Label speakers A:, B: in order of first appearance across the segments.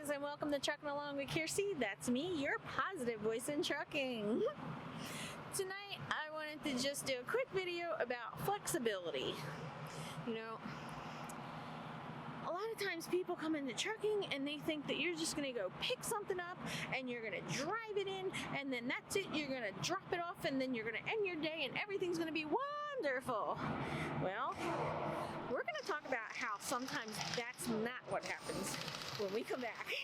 A: guys, and welcome to Trucking Along with Kearsey. That's me, your positive voice in trucking. Tonight, I wanted to just do a quick video about flexibility. You know, a lot of times people come into trucking and they think that you're just going to go pick something up and you're going to drive it in and then that's it. You're going to drop it off and then you're going to end your day and everything's going to be wonderful. Well, we're going to talk about how sometimes that's not what happens when we come back.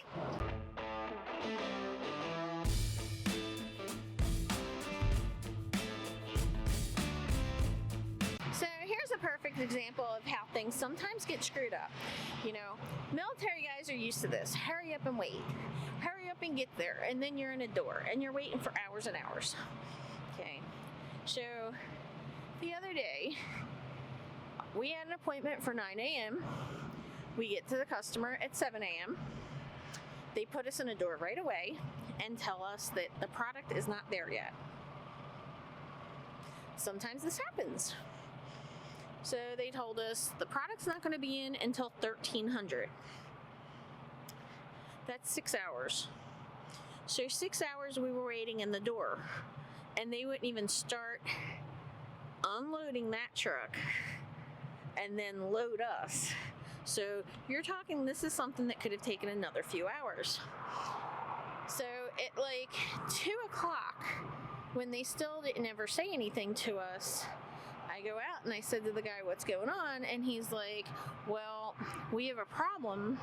A: So here's a perfect example of how things sometimes get screwed up. You know, military guys are used to this. Hurry up and wait. Hurry up and get there. And then you're in a door and you're waiting for hours and hours. Okay. So the other day, we had an appointment for 9 a.m. We get to the customer at 7 a.m. They put us in a door right away and tell us that the product is not there yet. Sometimes this happens. So they told us the product's not going to be in until 1300. That's 6 hours. So 6 hours we were waiting in the door, and they wouldn't even start unloading that truck and then load us. So you're talking, this is something that could have taken another few hours. So at like 2 o'clock, when they still didn't ever say anything to us, I go out and I said to the guy, what's going on? And he's like, well, we have a problem.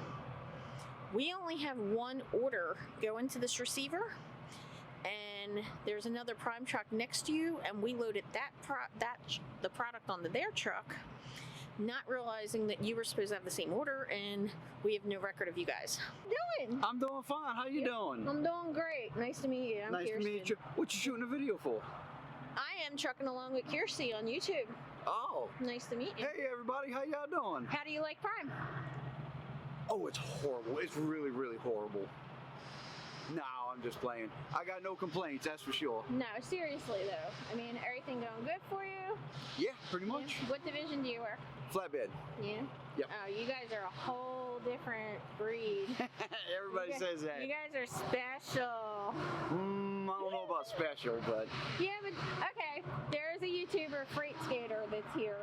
A: We only have one order going to this receiver, and there's another prime truck next to you, and we loaded the product onto their truck, not realizing that you were supposed to have the same order, and we have no record of you guys. How you doing?
B: I'm doing fine. How you doing?
A: I'm doing great. Nice to meet you. I'm
B: nice
A: Kirsten.
B: to meet you. What you shooting a video for?
A: I am Trucking Along with Kearsey on YouTube.
B: Oh.
A: Nice to meet you.
B: Hey everybody, how y'all doing?
A: How do you like Prime?
B: Oh, it's horrible. It's really, really horrible. No, I'm just playing. I got no complaints, that's for sure.
A: No, seriously though. I mean, everything going good for you?
B: Yeah, pretty much.
A: Yeah. What division do you work?
B: Flatbed.
A: Yeah?
B: Yep.
A: Oh, you guys are a whole different breed.
B: Everybody says that.
A: You guys are special.
B: I don't know about special, but...
A: Yeah, but, okay. There's a YouTuber, Freight Skater, that's here,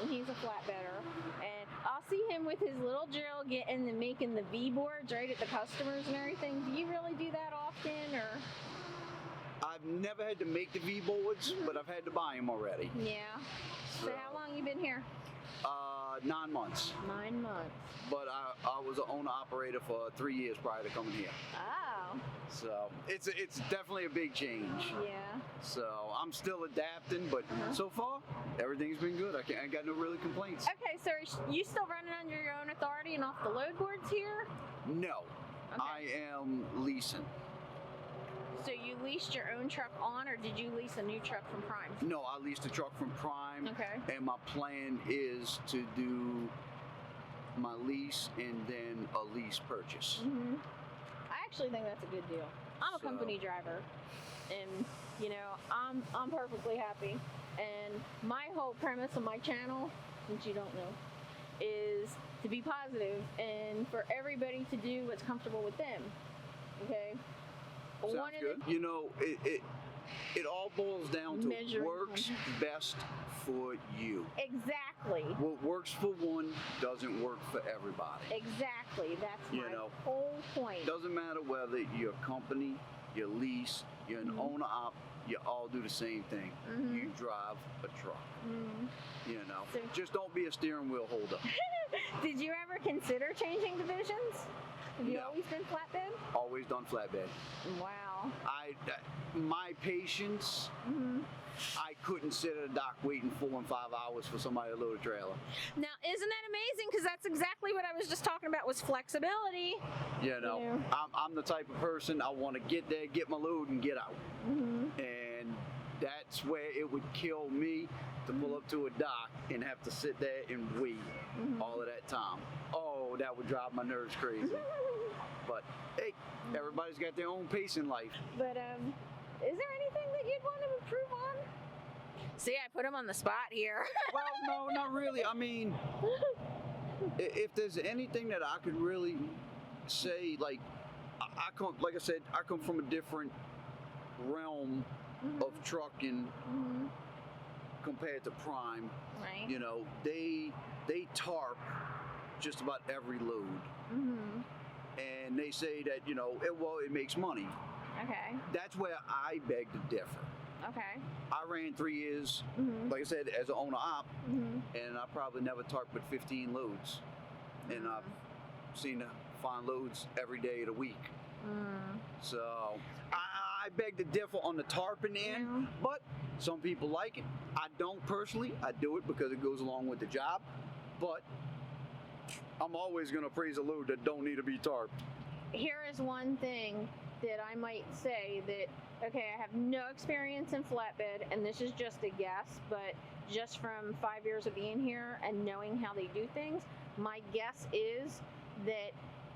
A: and he's a flatbedder. And I'll see him with his little drill getting and making the V-boards right at the customers and everything. Do you really do that often, or...?
B: I've never had to make the V-boards, but I've had to buy them already.
A: Yeah. So how long you been here?
B: 9 months.
A: 9 months.
B: But I was an owner-operator for 3 years prior to coming here.
A: Oh.
B: So it's definitely a big change.
A: Yeah.
B: So I'm still adapting, but so far everything's been good. I got no really complaints.
A: Okay, so are you still running under your own authority and off the load boards here?
B: No,
A: okay.
B: I am leasing.
A: So you leased your own truck on, or did you lease a new truck from Prime?
B: No, I leased a truck from Prime.
A: Okay.
B: And my plan is to do my lease and then a lease purchase.
A: Mm-hmm. I actually think that's a good deal. I'm a company driver, and you know, I'm perfectly happy. And my whole premise of my channel, which you don't know, is to be positive and for everybody to do what's comfortable with them. Okay.
B: Sounds good. You know, it all boils down to what works best for you.
A: Exactly.
B: What works for one doesn't work for everybody.
A: Exactly. That's my whole point.
B: Doesn't matter whether you're a company, you lease, you're an owner-op, you all do the same thing. You drive a truck. You know, so, just don't be a steering wheel holder.
A: Did you ever consider changing divisions? Have you always been flatbed? Always done flatbed. Wow.
B: My patience, I couldn't sit at a dock waiting 4 and 5 hours for somebody to load a trailer.
A: Now, isn't that amazing? Because that's exactly what I was just talking about, was flexibility.
B: You know, I'm the type of person, I want to get there, get my load, and get out. And that's where it would kill me to pull up to a dock and have to sit there and wait all of that time. Oh, that would drive my nerves crazy. But hey, everybody's got their own pace in life.
A: But is there anything that you'd want to improve on? See, I put him on the spot here.
B: Well, no, not really. I mean, if there's anything that I could really say, like, I come, like I said, I come from a different realm of trucking compared to Prime.
A: Right.
B: You know, they tarp just about every load. And they say that, you know, it makes money.
A: Okay.
B: That's where I beg to differ.
A: Okay.
B: I ran 3 years, like I said, as an owner-op, and I probably never tarped but 15 loads. And I've seen to find loads every day of the week. So I beg to differ on the tarping end, but some people like it. I don't personally. I do it because it goes along with the job, but I'm always going to praise a load that don't need to be tarped.
A: Here is one thing that I might say that, okay, I have no experience in flatbed, and this is just a guess, but just from 5 years of being here and knowing how they do things, my guess is that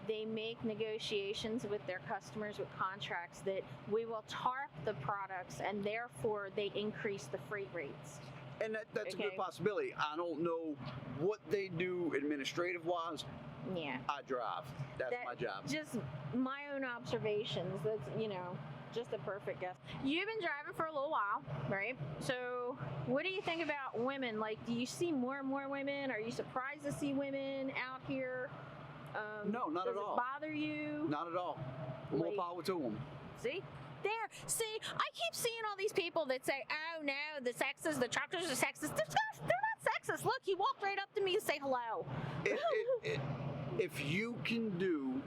A: they make negotiations with their customers with contracts that we will tarp the products, and therefore they increase the freight rates.
B: And that's a good possibility. I don't know what they do administrative-wise.
A: Yeah.
B: I drive. That's my job.
A: Just my own observations. That's, you know, just a perfect guess. You've been driving for a little while, right? So what do you think about women? Like, do you see more and more women? Are you surprised to see women out here?
B: No, not at all.
A: Does it bother you?
B: Not at all. More power to them.
A: See? See, I keep seeing all these people that say, oh no, the sexist, the truckers are sexist. They're not sexist. Look, he walked right up to me to say hello.
B: If you can do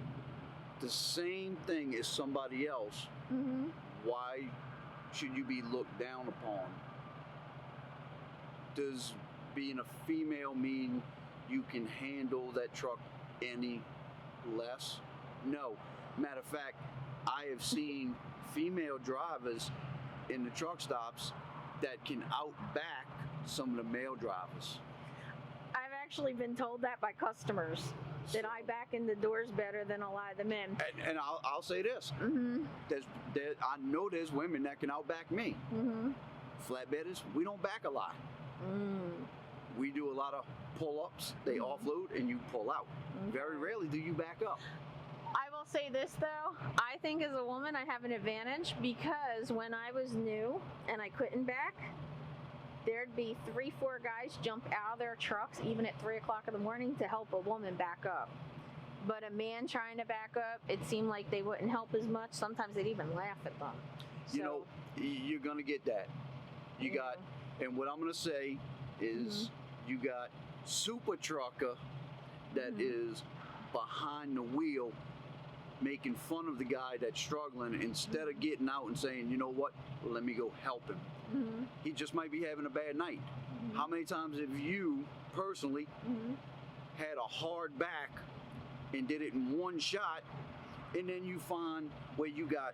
B: the same thing as somebody else, why should you be looked down upon? Does being a female mean you can handle that truck any less? No. Matter of fact, I have seen female drivers in the truck stops that can outback some of the male drivers.
A: I've actually been told that by customers, that I back in the doors better than a lot of the men.
B: And I'll say this, I know there's women that can outback me. Flatbedders, we don't back a lot. We do a lot of pull-ups, they offload, and you pull out. Very rarely do you back up.
A: I will say this though, I think as a woman I have an advantage because when I was new and I couldn't back, there'd be 3-4 guys jump out of their trucks even at 3 o'clock in the morning to help a woman back up. But a man trying to back up, it seemed like they wouldn't help as much. Sometimes they'd even laugh at them.
B: You know, you're gonna get that. You got, and what I'm gonna say is you got super trucker that is behind the wheel making fun of the guy that's struggling instead of getting out and saying, you know what, let me go help him. He just might be having a bad night. How many times have you personally had a hard back and did it in one shot, and then you find where you got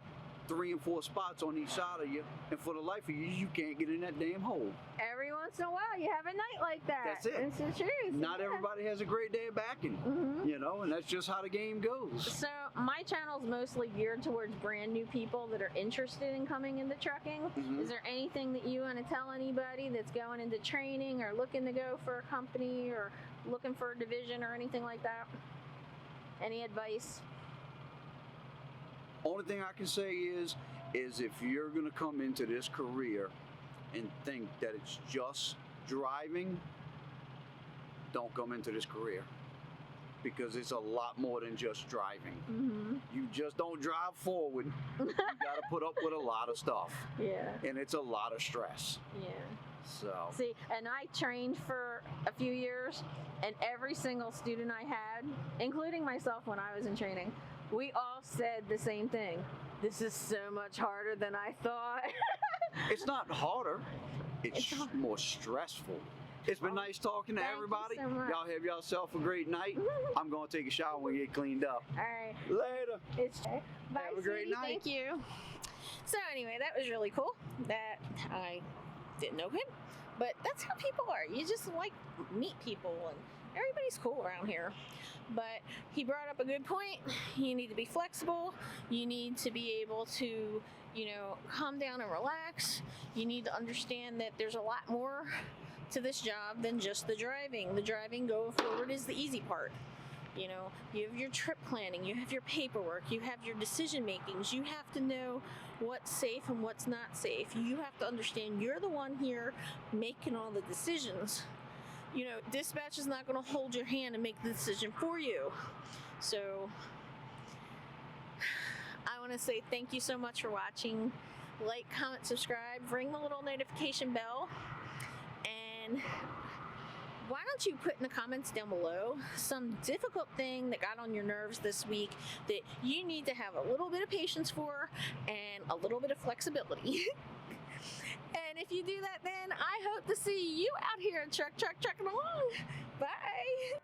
B: 3 and 4 spots on each side of you, and for the life of you, you can't get in that damn hole.
A: Every once in a while, you have a night like that.
B: That's it.
A: It's the truth.
B: Not everybody has a great day of backing, you know, and that's just how the game goes.
A: So my channel is mostly geared towards brand new people that are interested in coming into trucking. Is there anything that you want to tell anybody that's going into training or looking to go for a company or looking for a division or anything like that? Any advice?
B: Only thing I can say is if you're going to come into this career and think that it's just driving, don't come into this career, because it's a lot more than just driving. You just don't drive forward. You got to put up with a lot of stuff. And it's a lot of stress. So
A: see, and I trained for a few years, and every single student I had, including myself when I was in training, we all said the same thing. This is so much harder than I thought.
B: It's not harder. It's more stressful. It's been nice talking to everybody.
A: You so much.
B: Y'all have yourself a great night. I'm going to take a shower and get cleaned up.
A: All right.
B: Later.
A: Bye,
B: have a great night.
A: Thank you. So anyway, that was really cool. That I didn't know him. But that's how people are. You just like meet people, and everybody's cool around here. But he brought up a good point. You need to be flexible. You need to be able to, you know, calm down and relax. You need to understand that there's a lot more to this job than just the driving. The driving going forward is the easy part. You know, you have your trip planning, you have your paperwork, you have your decision makings. You have to know what's safe and what's not safe. You have to understand you're the one here making all the decisions. You know, dispatch is not going to hold your hand and make the decision for you. So I want to say thank you so much for watching. Like, comment, subscribe, ring the little notification bell, and why don't you put in the comments down below some difficult thing that got on your nerves this week that you need to have a little bit of patience for and a little bit of flexibility. And if you do that, then I hope to see you out here trucking along. Bye.